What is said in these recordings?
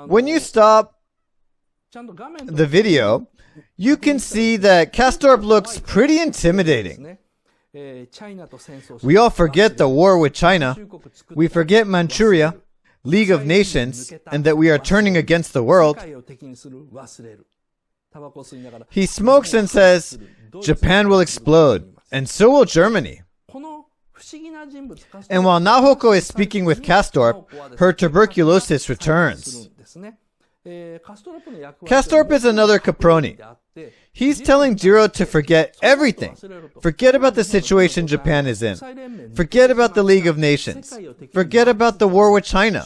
When you stop the video, you can see that Kastorp looks pretty intimidating. We all forget the war with China. We forget Manchuria, League of Nations, and that we are turning against the world. He smokes and says, Japan will explode, and so will Germany. And while Nahoko is speaking with Kastorp, her tuberculosis returns. Kastorp is another Caproni. He's telling Jiro to forget everything. Forget about the situation Japan is in. Forget about the League of Nations. Forget about the war with China.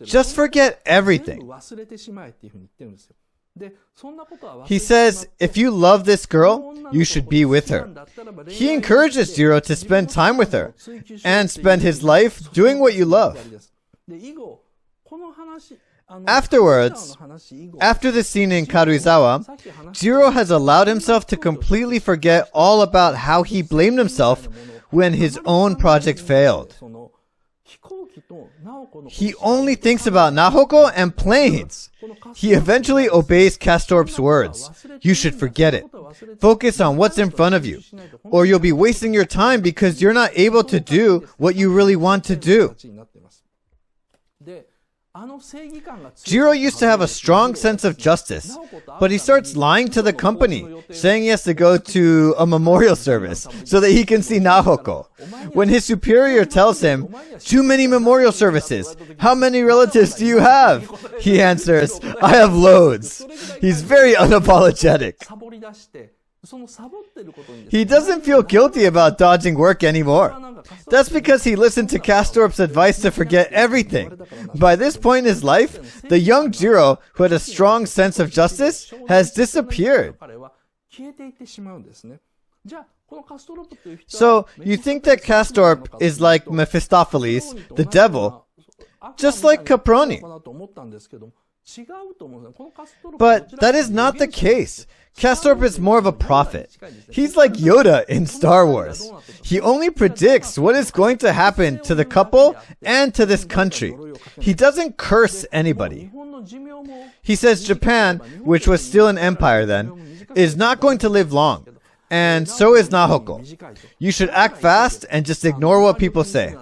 Just forget everything. He says, if you love this girl, you should be with her. He encourages Jiro to spend time with her and spend his life doing what you love. Afterwards, after the scene in Karuizawa, Jiro has allowed himself to completely forget all about how he blamed himself when his own project failed. He only thinks about Nahoko and planes. He eventually obeys Kastorp's words. You should forget it. Focus on what's in front of you, or you'll be wasting your time because you're not able to do what you really want to do. Jiro used to have a strong sense of justice, but he starts lying to the company, saying he has to go to a memorial service so that he can see Nahoko. When his superior tells him, too many memorial services, how many relatives do you have? He answers, I have loads. He's very unapologetic. He doesn't feel guilty about dodging work anymore. That's because he listened to Kastorp's advice to forget everything. By this point in his life, the young Jiro, who had a strong sense of justice, has disappeared. So, you think that Kastorp is like Mephistopheles, the devil, just like Caproni. But that is not the case. Kastorp is more of a prophet. He's like Yoda in Star Wars. He only predicts what is going to happen to the couple and to this country. He doesn't curse anybody. He says Japan, which was still an empire then, is not going to live long. And so is Nahoko. You should act fast and just ignore what people say.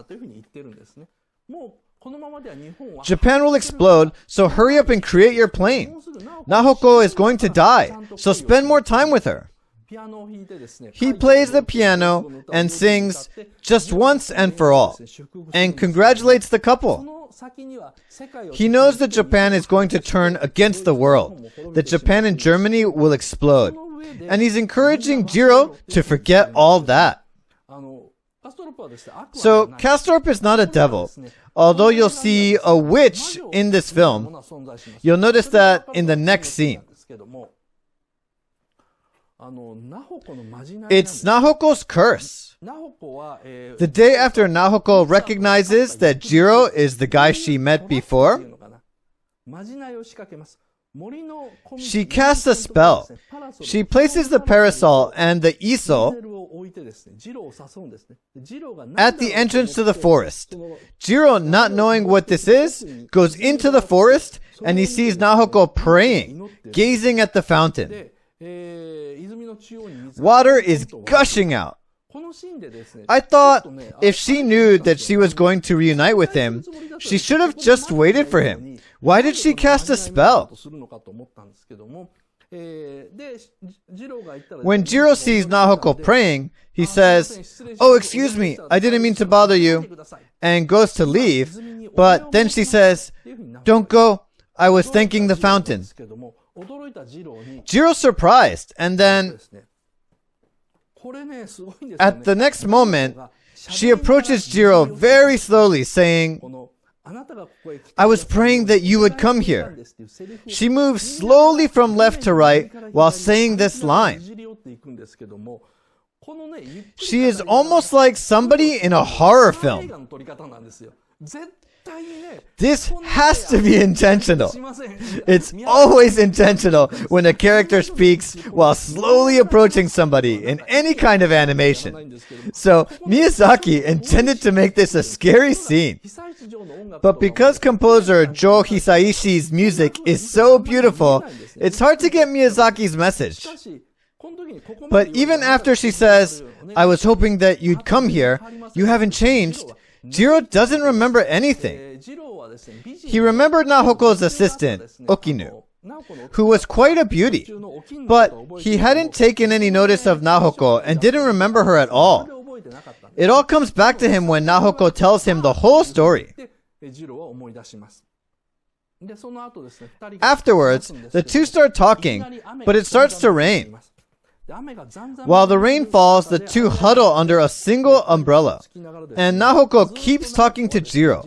Japan will explode, so hurry up and create your plane. Nahoko is going to die, so spend more time with her. He plays the piano and sings just once and for all, and congratulates the couple. He knows that Japan is going to turn against the world, that Japan and Germany will explode, and he's encouraging Jiro to forget all that. So, Kastorp is not a devil. Although you'll see a witch in this film, you'll notice that in the next scene. It's Nahoko's curse. The day after Nahoko recognizes that Jiro is the guy she met before, she casts a spell. She places the parasol and the easel at the entrance to the forest. Jiro, not knowing what this is, goes into the forest and he sees Nahoko praying, gazing at the fountain. Water is gushing out. I thought if she knew that she was going to reunite with him, she should have just waited for him. Why did she cast a spell? When Jiro sees Nahoko praying, he says, "Oh, excuse me, I didn't mean to bother you," and goes to leave, but then she says, "Don't go, I was thanking the fountain." Jiro's surprised, and then at the next moment, she approaches Jiro very slowly, saying, "I was praying that you would come here." She moves slowly from left to right while saying this line. She is almost like somebody in a horror film. This has to be intentional. It's always intentional when a character speaks while slowly approaching somebody in any kind of animation. So Miyazaki intended to make this a scary scene. But because composer Joe Hisaishi's music is so beautiful, it's hard to get Miyazaki's message. But even after she says, "I was hoping that you'd come here, you haven't changed," Jiro doesn't remember anything. He remembered Nahoko's assistant, Okinu, who was quite a beauty, but he hadn't taken any notice of Nahoko and didn't remember her at all. It all comes back to him when Nahoko tells him the whole story. Afterwards, the two start talking, but it starts to rain. While the rain falls, the two huddle under a single umbrella, and Nahoko keeps talking to Jiro.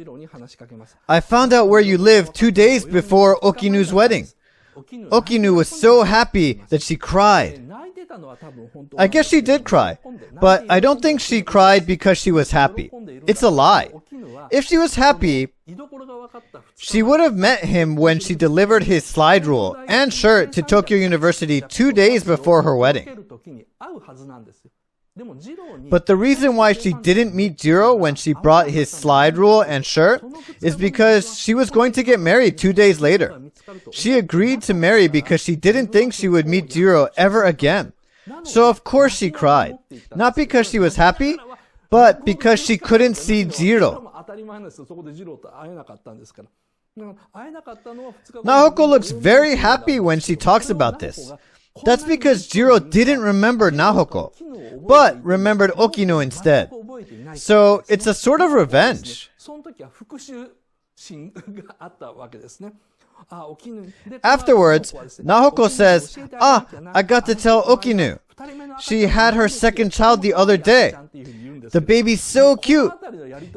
"I found out where you live 2 days before Okinu's wedding. Okinu was so happy that she cried." I guess she did cry, but I don't think she cried because she was happy. It's a lie. If she was happy, she would have met him when she delivered his slide rule and shirt to Tokyo University 2 days before her wedding. But the reason why she didn't meet Jiro when she brought his slide rule and shirt is because she was going to get married 2 days later. She agreed to marry because she didn't think she would meet Jiro ever again. So of course she cried. Not because she was happy, but because she couldn't see Jiro. Nahoko looks very happy when she talks about this. That's because Jiro didn't remember Nahoko, but remembered Okinu instead. So it's a sort of revenge. Afterwards, Nahoko says, "I got to tell Okinu. She had her second child the other day. The baby's so cute."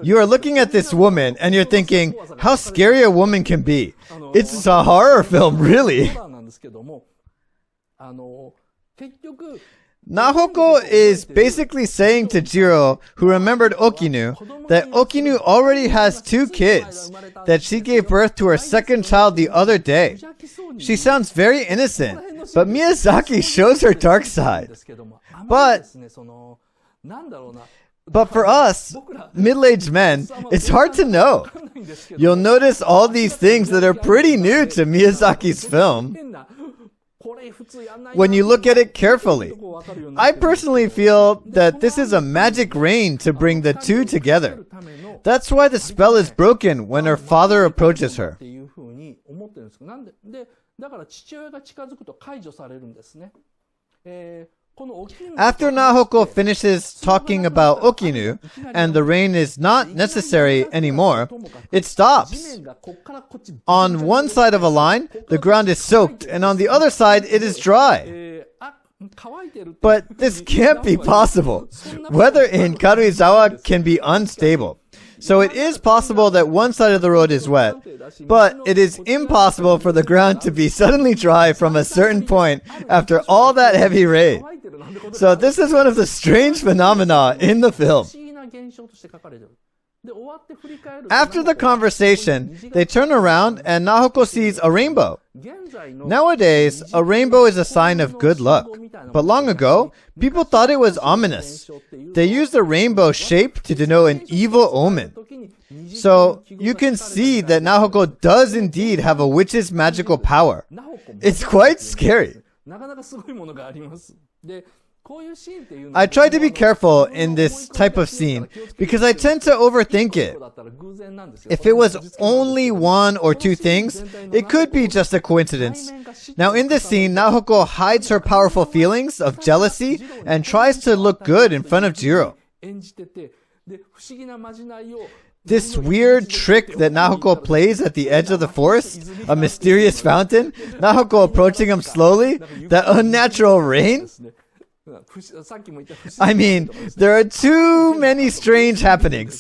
You are looking at this woman and you're thinking, how scary a woman can be. It's a horror film, really. Nahoko is basically saying to Jiro, who remembered Okinu, that Okinu already has 2 kids, that she gave birth to her second child the other day. She sounds very innocent, but Miyazaki shows her dark side. But for us, middle-aged men, it's hard to know. You'll notice all these things that are pretty new to Miyazaki's film when you look at it carefully. I personally feel that this is a magic rain to bring the two together. That's why the spell is broken when her father approaches her. After Nahoko finishes talking about Okinu, and the rain is not necessary anymore, it stops. On one side of a line, the ground is soaked, and on the other side, it is dry. But this can't be possible. Weather in Karuizawa can be unstable. So it is possible that one side of the road is wet, but it is impossible for the ground to be suddenly dry from a certain point after all that heavy rain. So this is one of the strange phenomena in the film. After the conversation, they turn around and Nahoko sees a rainbow. Nowadays, a rainbow is a sign of good luck. But long ago, people thought it was ominous. They used the rainbow shape to denote an evil omen. So you can see that Nahoko does indeed have a witch's magical power. It's quite scary. I try to be careful in this type of scene because I tend to overthink it. If it was only one or two things, it could be just a coincidence. Now in this scene, Nahoko hides her powerful feelings of jealousy and tries to look good in front of Jiro. This weird trick that Nahoko plays at the edge of the forest, a mysterious fountain, Nahoko approaching him slowly, that unnatural rain. I mean, there are too many strange happenings.